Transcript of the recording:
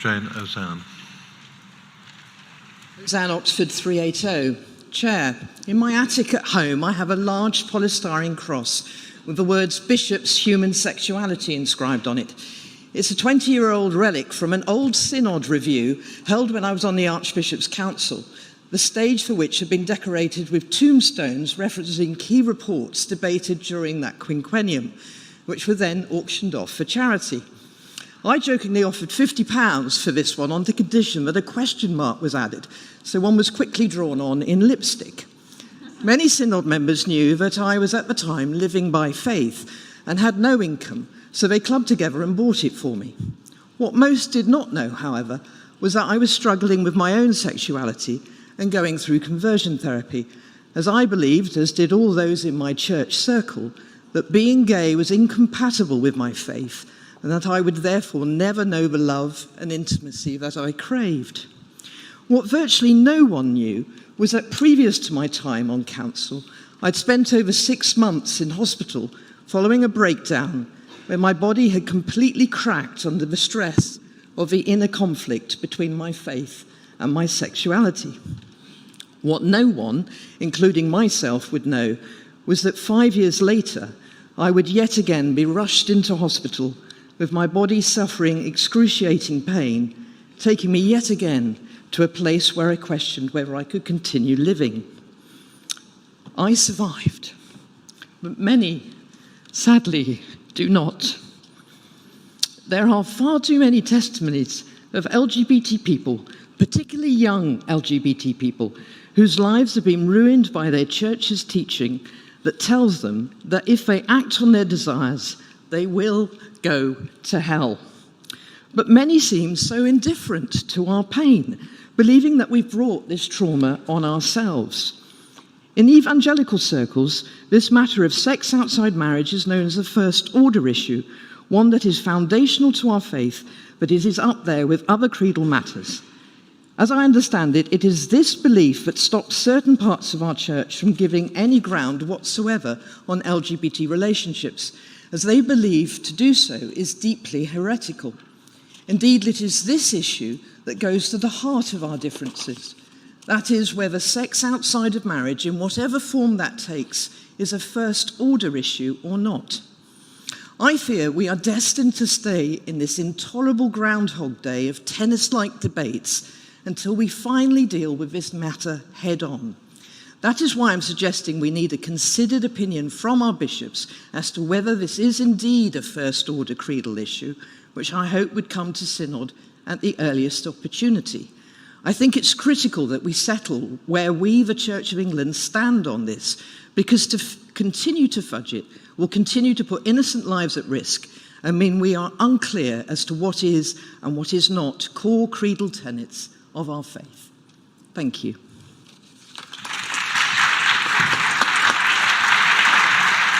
Jayne Ozanne. Ozanne, Oxford 380. Chair, in my attic at home I have a large polystyrene cross with the words Bishop's Human Sexuality inscribed on it. It's a 20-year-old relic from an old Synod review held when I was on the Archbishop's Council, the stage for which had been decorated with tombstones referencing key reports debated during that quinquennium, which were then auctioned off for charity. I jokingly offered £50 for this one on the condition that a question mark was added, so one was quickly drawn on in lipstick. Many Synod members knew that I was at the time living by faith and had no income, so they clubbed together and bought it for me. What most did not know, however, was that I was struggling with my own sexuality and going through conversion therapy, as I believed, as did all those in my church circle, that being gay was incompatible with my faith and that I would therefore never know the love and intimacy that I craved. What virtually no one knew was that previous to my time on council, I'd spent over 6 months in hospital following a breakdown where my body had completely cracked under the stress of the inner conflict between my faith and my sexuality. What no one, including myself, would know was that 5 years later, I would yet again be rushed into hospital with my body suffering excruciating pain, taking me yet again to a place where I questioned whether I could continue living. I survived, but many, sadly, do not. There are far too many testimonies of LGBT people, particularly young LGBT people, whose lives have been ruined by their church's teaching that tells them that if they act on their desires, they will go to hell. But many seem so indifferent to our pain, believing that we've brought this trauma on ourselves. In evangelical circles, this matter of sex outside marriage is known as a first-order issue, one that is foundational to our faith, but it is up there with other creedal matters. As I understand it, it is this belief that stops certain parts of our church from giving any ground whatsoever on LGBT relationships, as they believe to do so is deeply heretical. Indeed, it is this issue that goes to the heart of our differences. That is, whether sex outside of marriage, in whatever form that takes, is a first-order issue or not. I fear we are destined to stay in this intolerable Groundhog Day of tennis-like debates until we finally deal with this matter head-on. That is why I'm suggesting we need a considered opinion from our bishops as to whether this is indeed a first-order creedal issue, which I hope would come to Synod at the earliest opportunity. I think it's critical that we settle where we, the Church of England, stand on this, because to continue to fudge it will continue to put innocent lives at risk and mean we are unclear as to what is and what is not core creedal tenets of our faith. Thank you.